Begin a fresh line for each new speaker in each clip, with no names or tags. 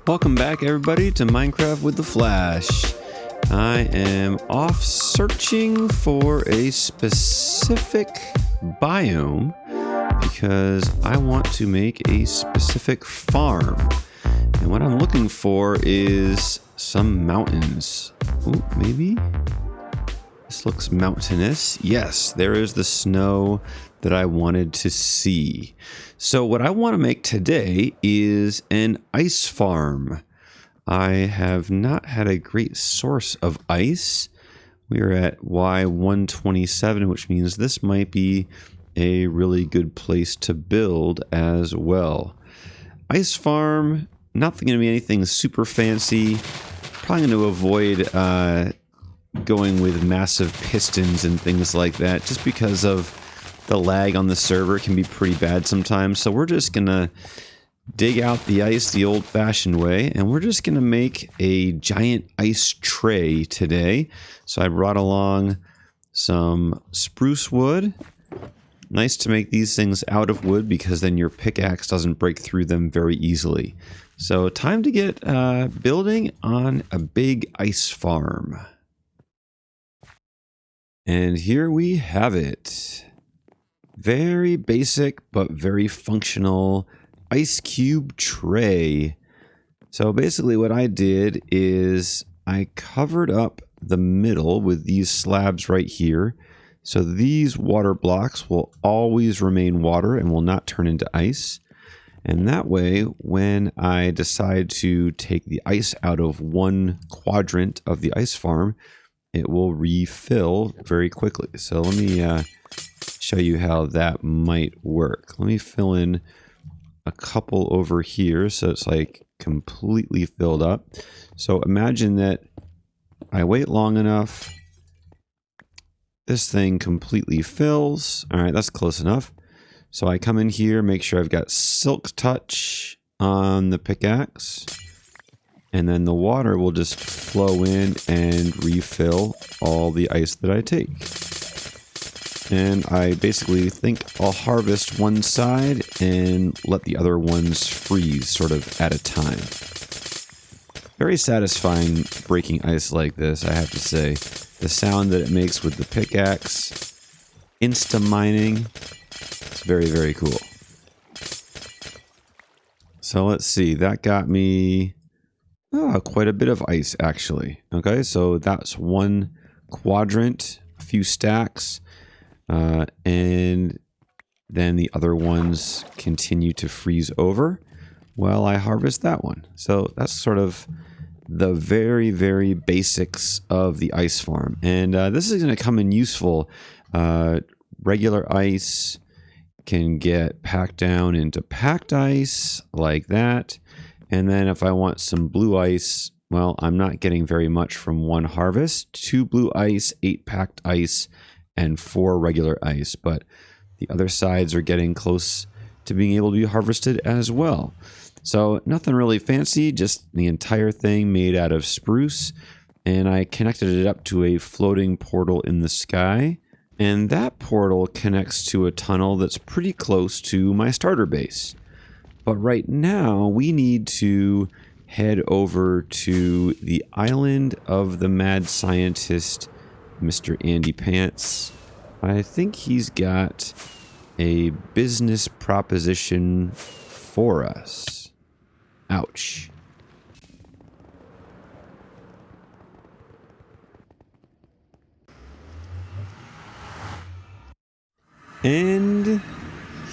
Welcome back, everybody, to Minecraft with TheFlash. I am off searching for a specific biome because I want to make a specific farm. And what I'm looking for is some mountains. Ooh, maybe? This looks mountainous. Yes, there is the snow that I wanted to see. So what I want to make today is an ice farm. I have not had a great source of ice. We are at Y127, which means this might be a really good place to build as well. Ice farm, not going to be anything super fancy. Probably going to avoid going with massive pistons and things like that, just because of the lag on the server can be pretty bad sometimes. So we're just gonna dig out the ice the old-fashioned way, and we're just gonna make a giant ice tray today. So I brought along some spruce wood. Nice to make these things out of wood because then your pickaxe doesn't break through them very easily. So time to get building on a big ice farm. And here we have it. Very basic, but very functional ice cube tray. So basically what I did is I covered up the middle with these slabs right here. So these water blocks will always remain water and will not turn into ice. And that way, when I decide to take the ice out of one quadrant of the ice farm, it will refill very quickly. So let me show you how that might work. Let me fill in a couple over here so it's like completely filled up. So imagine that I wait long enough, this thing completely fills. All right, that's close enough. So I come in here, make sure I've got silk touch on the pickaxe, and then the water will just flow in and refill all the ice that I take. And I basically think I'll harvest one side and let the other ones freeze sort of at a time. Very satisfying breaking ice like this, I have to say. The sound that it makes with the pickaxe, insta-mining, it's very, very cool. So let's see, that got me quite a bit of ice actually. Okay, so that's one quadrant, a few stacks. And then the other ones continue to freeze over while I harvest that one. So that's sort of the very, very basics of the ice farm. And this is going to come in useful. Regular ice can get packed down into packed ice like that. And then if I want some blue ice, well, I'm not getting very much from one harvest. 2 blue ice, 8 packed ice, and 4 regular ice, but the other sides are getting close to being able to be harvested as well. So nothing really fancy, just the entire thing made out of spruce, and I connected it up to a floating portal in the sky, and that portal connects to a tunnel that's pretty close to my starter base. But right now we need to head over to the island of the mad scientist Mr. Andy Pants. I think he's got a business proposition for us. Ouch. And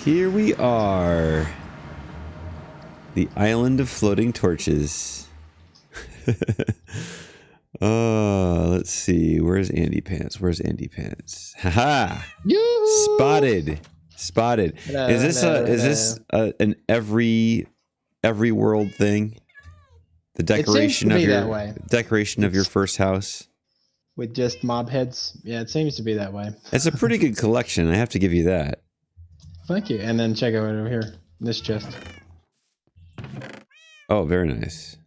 here we are. The island of floating torches. Let's see. Where's Andy Pants? Where's Andy Pants? Haha! Spotted. Spotted.
Hello,
Is this an every world thing? The decoration of your first house
with just mob heads. Yeah, it seems to be that way.
It's a pretty good collection. I have to give you that.
Thank you. And then check out over here. This chest.
Oh, very nice.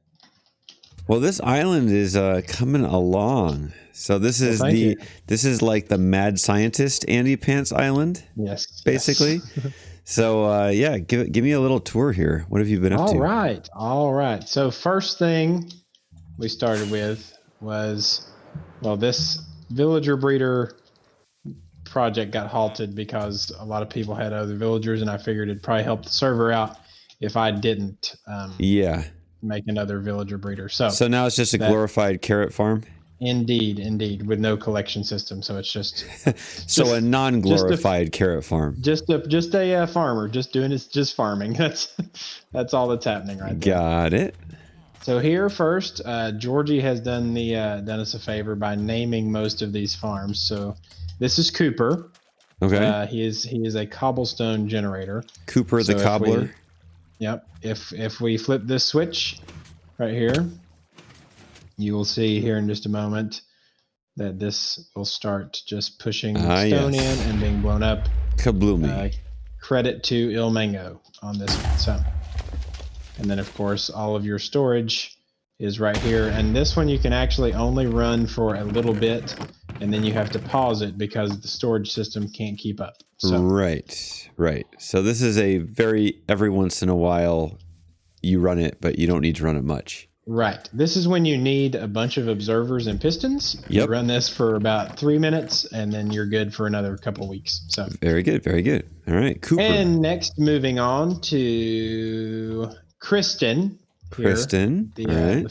Well, this island is coming along. So this is this is like the mad scientist Andy Pants Island.
Yes.
Basically.
Yes.
So yeah, give me a little tour here. What have you been up to?
All right. So first thing we started with was, well, this villager breeder project got halted because a lot of people had other villagers, and I figured it'd probably help the server out if I didn't
Yeah.
make another villager breeder. So
So now it's just a
that
glorified carrot farm.
indeed, with no collection system. So it's just
So a
just just a
non-glorified carrot farm.
just a farmer just doing it's just farming. That's all that's happening right there.
Got it.
So here first, Georgie has done us a favor by naming most of these farms. So this is Cooper.
Okay.
He is a cobblestone generator.
Cooper the
So
cobbler.
if we flip this switch right here, you will see here in just a moment that this will start just pushing stone
Yes.
in and being blown up.
Kabloomy.
Credit to Il Mango on this one. So, and then of course all of your storage is right here. And this one you can actually only run for a little bit, and then you have to pause it because the storage system can't keep up. So,
Right. So this is a very every once in a while you run it, but you don't need to run it much.
right. This is when you need a bunch of observers and pistons.
Yep.
You run this for about 3 minutes, and then you're good for another couple weeks. So
Very good. All right, Cooper.
And next, moving on to Kristen.
Kristen.
Here,
all right.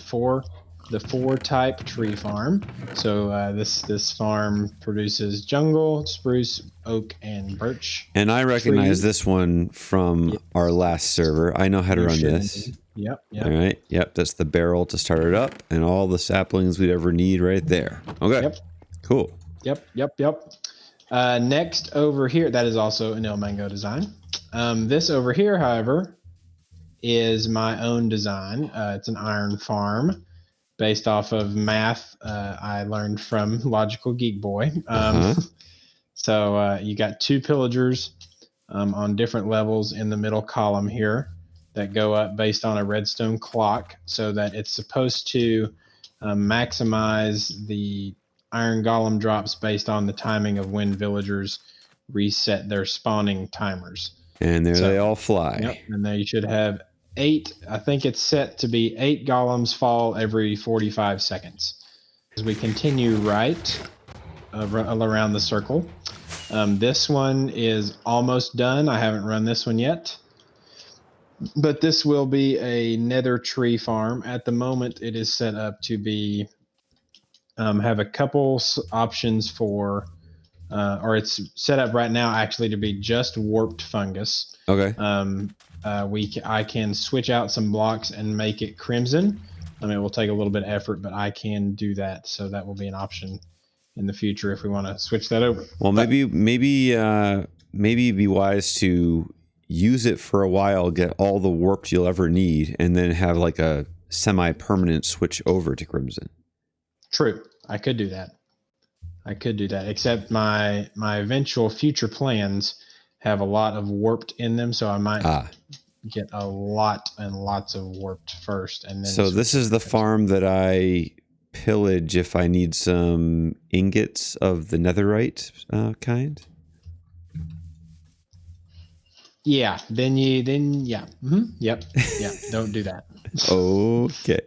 the four type tree farm. So this farm produces jungle, spruce, oak, and birch.
And I recognize
trees.
this one from our last server. I know how to run this.
Yep.
All right. Yep. That's the barrel to start it up, and all the saplings we'd ever need right there. Okay.
Yep.
Cool.
Yep. Next over here, that is also an Il Mango design. This over here, however, is my own design. It's an iron farm based off of math I learned from Logical Geek Boy. So you got two pillagers on different levels in the middle column here that go up based on a redstone clock, so that it's supposed to maximize the iron golem drops based on the timing of when villagers reset their spawning timers.
And there they all fly.
Yep, and there you should have 8. I think it's set to be 8 golems fall every 45 seconds. As we continue right around the circle, this one is almost done. I haven't run this one yet, but this will be a nether tree farm. At the moment, it is set up to be have a couple options for, or it's set up right now actually to be just warped fungus.
Okay.
I can switch out some blocks and make it crimson. I mean, it will take a little bit of effort, but I can do that. So that will be an option in the future if we want to switch that over.
Well, maybe it'd be wise to use it for a while, get all the warped you'll ever need, and then have like a semi-permanent switch over to crimson.
True. I could do that. Except my eventual future plans have a lot of warped in them, so I might get a lot and lots of warped first, and then.
So this is the farm that I pillage if I need some ingots of the netherite kind.
Yeah. Then yeah. Yep. Don't do that.
Okay.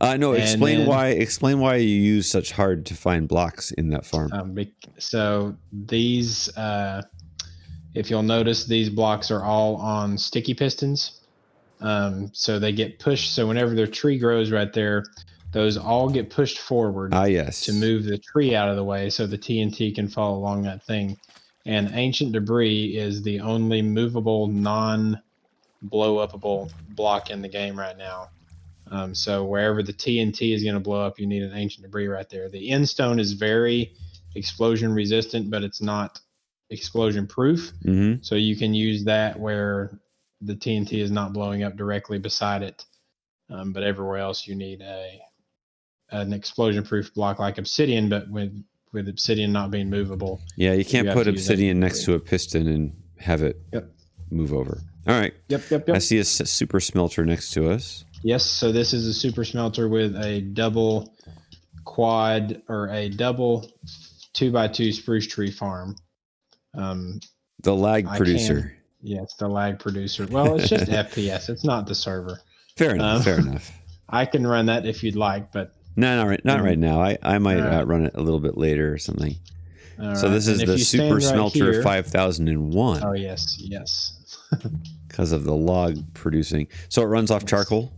No. Explain why you use such hard to find blocks in that farm.
So these, if you'll notice, these blocks are all on sticky pistons. So they get pushed. So whenever their tree grows right there, those all get pushed forward.
Yes.
To move the tree out of the way so the TNT can fall along that thing. And ancient debris is the only movable, non-blow-upable block in the game right now. So wherever the TNT is going to blow up, you need an ancient debris right there. The end stone is very explosion resistant, but it's not explosion proof.
Mm-hmm.
So you can use that where the TNT is not blowing up directly beside it. But everywhere else you need an explosion proof block like obsidian, but with obsidian not being movable.
Yeah, you can't put obsidian next to a piston and have it move over. All right.
Yep.
I see a super smelter next to us.
Yes, so this is a super smelter with a double quad or a double 2x2 spruce tree farm.
The lag producer.
Yeah, it's the lag producer. Well, it's just FPS. It's not the server.
Fair enough. Fair enough.
I can run that if you'd like, but
No, not right now. I might run it a little bit later or something. So this is the Super Smelter 5001.
Oh yes.
Because of the log producing. So it runs off charcoal?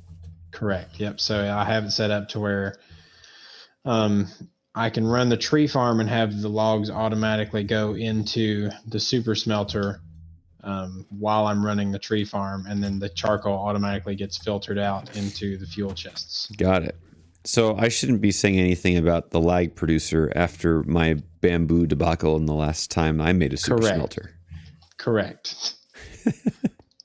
Correct. Yep. So I have it set up to where I can run the tree farm and have the logs automatically go into the super smelter while I'm running the tree farm, and then the charcoal automatically gets filtered out into the fuel chests.
Got it. So I shouldn't be saying anything about the lag producer after my bamboo debacle in the last time I made a super smelter.
Correct. Let's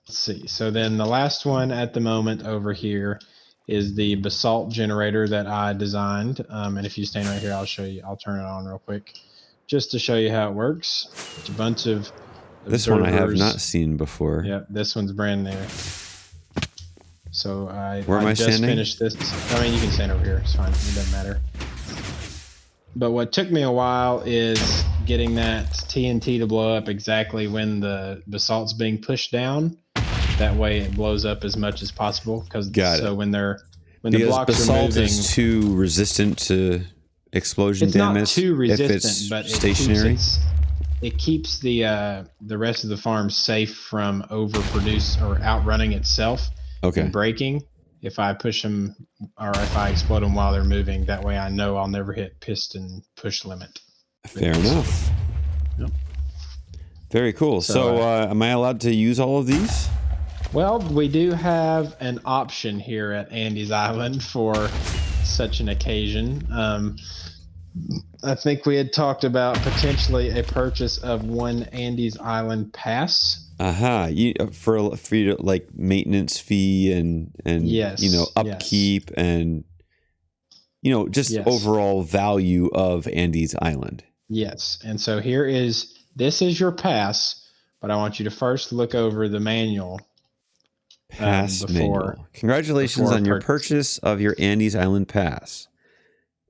see. So then the last one at the moment over here is the basalt generator that I designed. And if you stand right here, I'll show you. I'll turn it on real quick just to show you how it works. It's a bunch of
this one I have not seen before.
Yep, this one's brand new. So I
just
finished this. I mean, you can stand over here. It's fine. It doesn't matter. But what took me a while is getting that TNT to blow up exactly when the basalt's being pushed down. That way it blows up as much as possible. Because the blocks are moving,
basalt is too resistant to explosion damage.
It's not too resistant,
if it's
but
stationary.
It keeps the rest of the farm safe from overproduce or outrunning itself and breaking. If I push them or if I explode them while they're moving, that way I know I'll never hit piston push limit.
Fair enough.
Yep.
Very cool. So am I allowed to use all of these?
Well, we do have an option here at Andy's Island for such an occasion. I think we had talked about potentially a purchase of one Andy's Island pass.
For you to, like, maintenance fee and
yes,
upkeep and just overall value of Andy's Island.
Yes. And so this is your pass, but I want you to first look over the manual.
Pass manual. Congratulations on your purchase of your Andy's Island pass.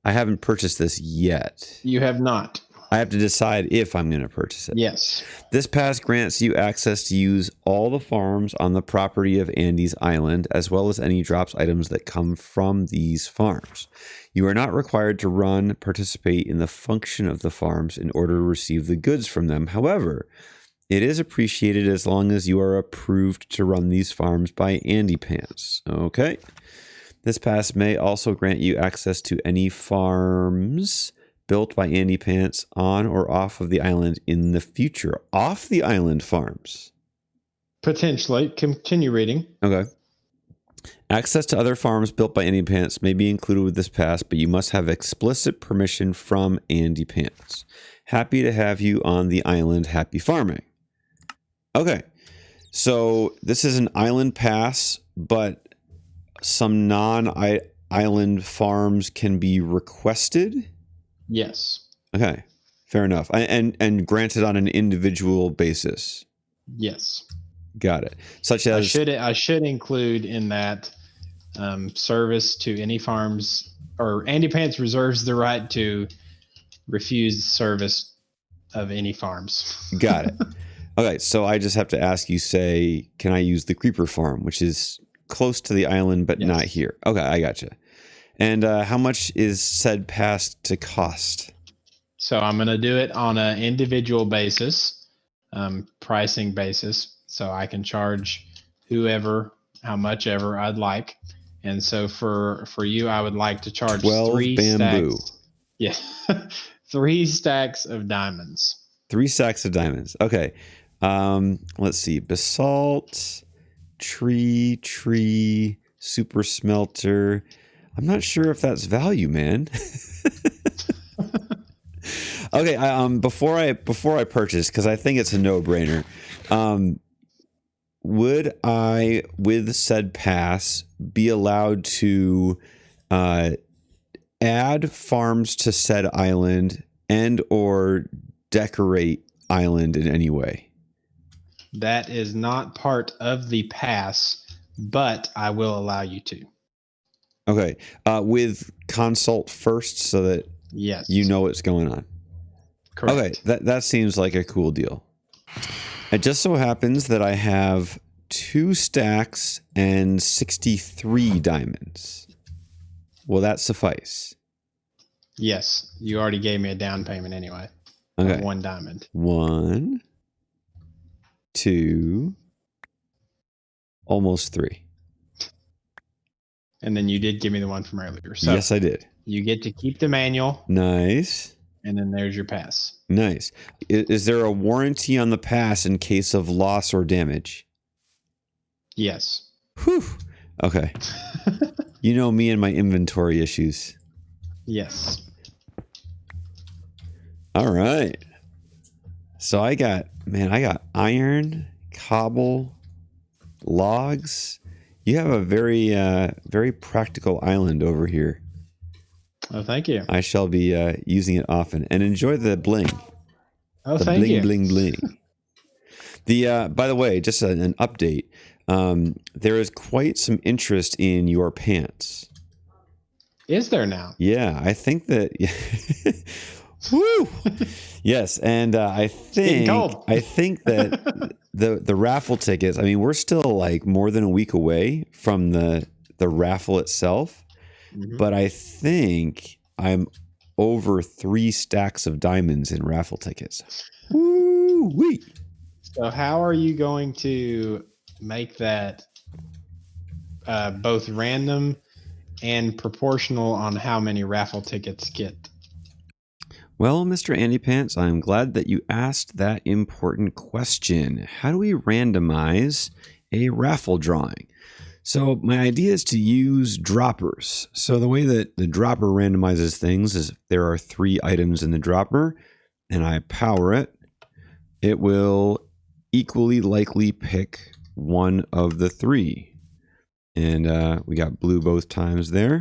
I haven't purchased this yet.
You have not.
I have to decide if I'm going to purchase it.
Yes.
This pass grants you access to use all the farms on the property of Andy's Island, as well as any drops items that come from these farms. You are not required to participate in the function of the farms in order to receive the goods from them. However, it is appreciated as long as you are approved to run these farms by Andy Pants. Okay. This pass may also grant you access to any farms built by Andy Pants on or off of the island in the future. Off the island farms.
Potentially. Continue reading.
Okay. Access to other farms built by Andy Pants may be included with this pass, but you must have explicit permission from Andy Pants. Happy to have you on the island. Happy farming. Okay. So this is an island pass, but some non-island farms can be requested?
Yes.
Okay. Fair enough. And granted on an individual basis?
Yes.
Got it. Such as...
I should include in that service to any farms, or Andy Pants reserves the right to refuse service of any farms.
Got it. Okay, so I just have to ask you, say, can I use the Creeper Farm, which is close to the island, but not here? Okay, I gotcha. And how much is said pass to cost?
So I'm going to do it on an individual basis, pricing basis. So I can charge whoever, how much ever I'd like. And so for you, I would like to charge 3
bamboo.
stacks. Yeah. 3 stacks of diamonds.
3 stacks of diamonds. Okay. Let's see. Basalt, tree, super smelter. I'm not sure if that's value, man. Okay. Before I purchase, because I think it's a no-brainer. Would I, with said pass, be allowed to add farms to said island and or decorate island in any way?
That is not part of the pass, but I will allow you to.
Okay. With consult first so that you know what's going on.
Correct.
Okay. That seems like a cool deal. It just so happens that I have 2 stacks and 63 diamonds. Will that suffice?
Yes, you already gave me a down payment anyway.
Okay.
Of 1 diamond.
1, 2, almost 3.
And then you did give me the one from earlier. So
Yes, I did.
you get to keep the manual.
Nice.
And then there's your pass.
Nice. Is there a warranty on the pass in case of loss or damage?
Yes.
Whew. Okay. You know me and my inventory issues.
Yes.
All right. So I got iron, cobble, logs. You have a very practical island over here.
Oh, thank you.
I shall be using it often. And enjoy the bling.
Oh,
The
thank you.
bling, bling, bling. By the way, just an update. There is quite some interest in your pants.
Is there now?
Yeah, I think that. Woo! Yes, and I think that the raffle tickets. I mean, we're still like more than a week away from the raffle itself, but I think I'm over 3 stacks of diamonds in raffle tickets. Woo-wee!
So how are you going to make that both random and proportional on how many raffle tickets get?
Well, Mr. Andy Pants, I'm glad that you asked that important question. How do we randomize a raffle drawing? So my idea is to use droppers. So the way that the dropper randomizes things is if there are 3 items in the dropper and I power it, it will equally likely pick one of the 3. And we got blue both times there,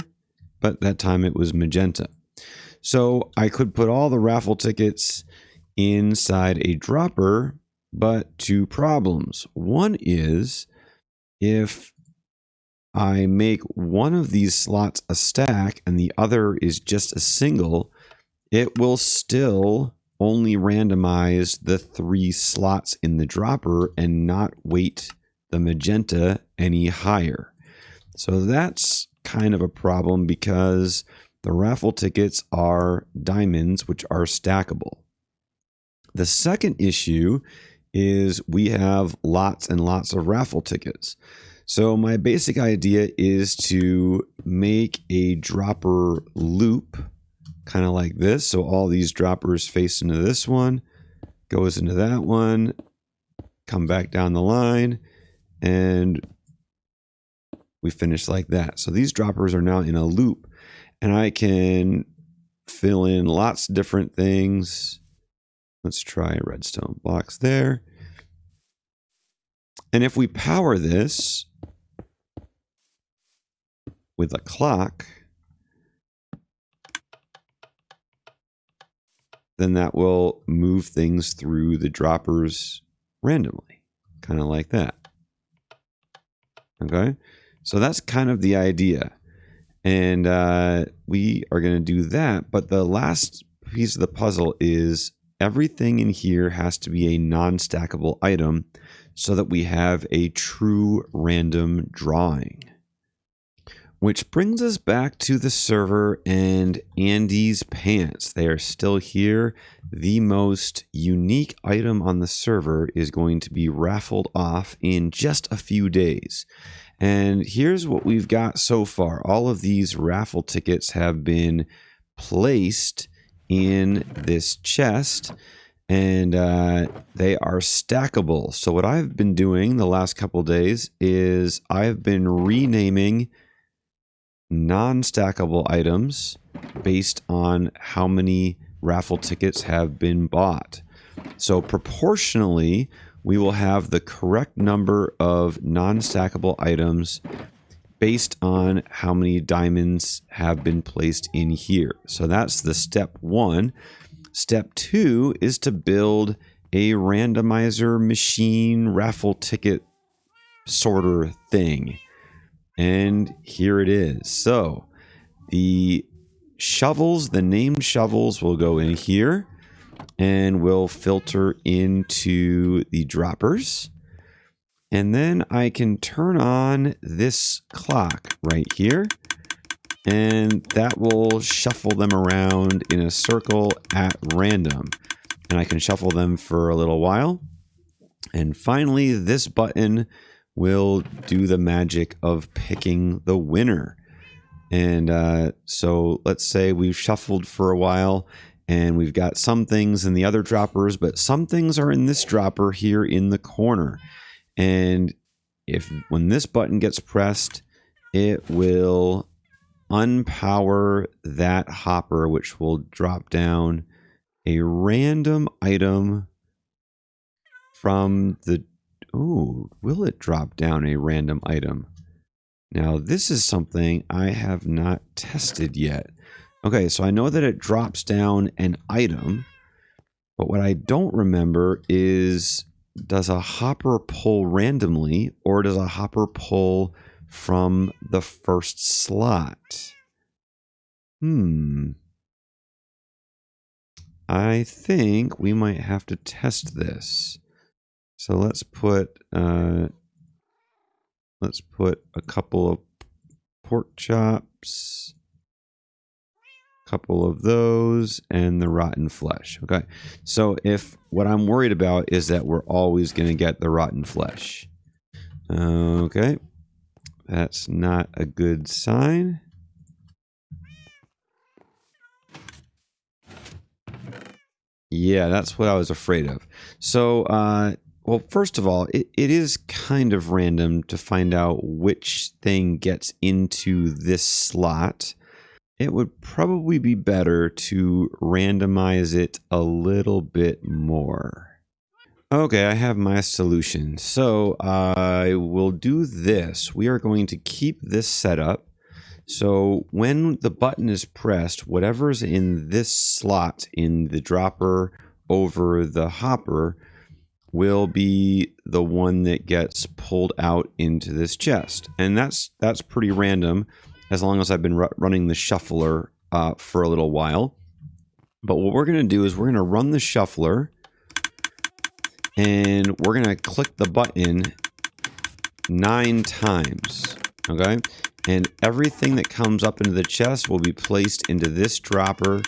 but that time it was magenta. So I could put all the raffle tickets inside a dropper, but 2 problems. One is if I make one of these slots a stack and the other is just a single, it will still only randomize the 3 slots in the dropper and not weight the magenta any higher. So that's kind of a problem because the raffle tickets are diamonds, which are stackable. The second issue is we have lots and lots of raffle tickets. So my basic idea is to make a dropper loop, kind of like this. So all these droppers face into this one, goes into that one, come back down the line, and we finish like that. So these droppers are now in a loop. And I can fill in lots of different things. Let's try redstone blocks there. And if we power this with a clock, then that will move things through the droppers randomly, kind of like that. Okay, so that's kind of the idea. And we are going to do that. But the last piece of the puzzle is everything in here has to be a non-stackable item so that we have a true random drawing. Which brings us back to the server and Andy's pants. They are still here. The most unique item on the server is going to be raffled off in just a few days. And here's what we've got so far. All of these raffle tickets have been placed in this chest, and they are stackable. So what I've been doing the last couple days is I've been renaming non-stackable items based on how many raffle tickets have been bought. So proportionally, we will have the correct number of non-stackable items based on how many diamonds have been placed in here. So that's the step 1. Step 2 is to build a randomizer machine raffle ticket sorter thing. And here it is. So the shovels, the named shovels will go in here. and will filter into the droppers. And then I can turn on this clock right here, and that will shuffle them around in a circle at random. And I can shuffle them for a little while. And finally, this button will do the magic of picking the winner. And so let's say we've shuffled for a while and we've got some things in the other droppers, but some things are in this dropper here in the corner. And when this button gets pressed, it will unpower that hopper, which will drop down a random item from the... Ooh, will it drop down a random item? Now, this is something I have not tested yet. Okay, so I know that it drops down an item, but what I don't remember is, does a hopper pull randomly, or does a hopper pull from the first slot? I think we might have to test this. So let's put a couple of pork chops, a couple of those, and the rotten flesh. Okay, so if what I'm worried about is that we're always going to get the rotten flesh. Okay, that's not a good sign. Yeah, that's what I was afraid of. So, well, first of all, it is kind of random to find out which thing gets into this slot. It would probably be better to randomize it a little bit more. Okay, I have my solution. So I will do this. We are going to keep this set up. So when the button is pressed, whatever's in this slot in the dropper over the hopper will be the one that gets pulled out into this chest. And that's pretty random as long as I've been running the shuffler for a little while. But what we're going to do is we're going to run the shuffler and we're going to click the button 9 times. Okay? And everything that comes up into the chest will be placed into this dropper.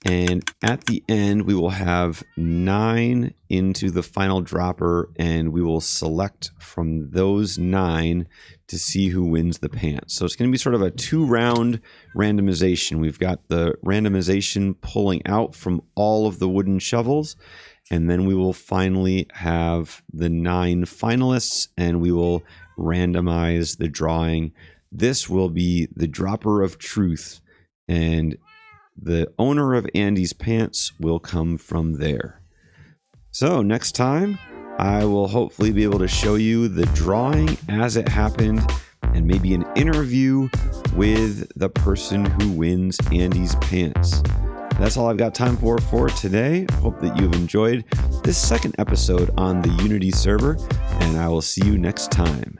And at the end, we will have 9 into the final dropper, and we will select from those 9 to see who wins the pants. So it's going to be sort of a 2-round randomization. We've got the randomization pulling out from all of the wooden shovels, and then we will finally have the 9 finalists, and we will randomize the drawing. This will be the dropper of truth, and the owner of Andy's pants will come from there. So next time, I will hopefully be able to show you the drawing as it happened and maybe an interview with the person who wins Andy's pants. That's all I've got time for today. Hope that you've enjoyed this second episode on the Unity server, and I will see you next time.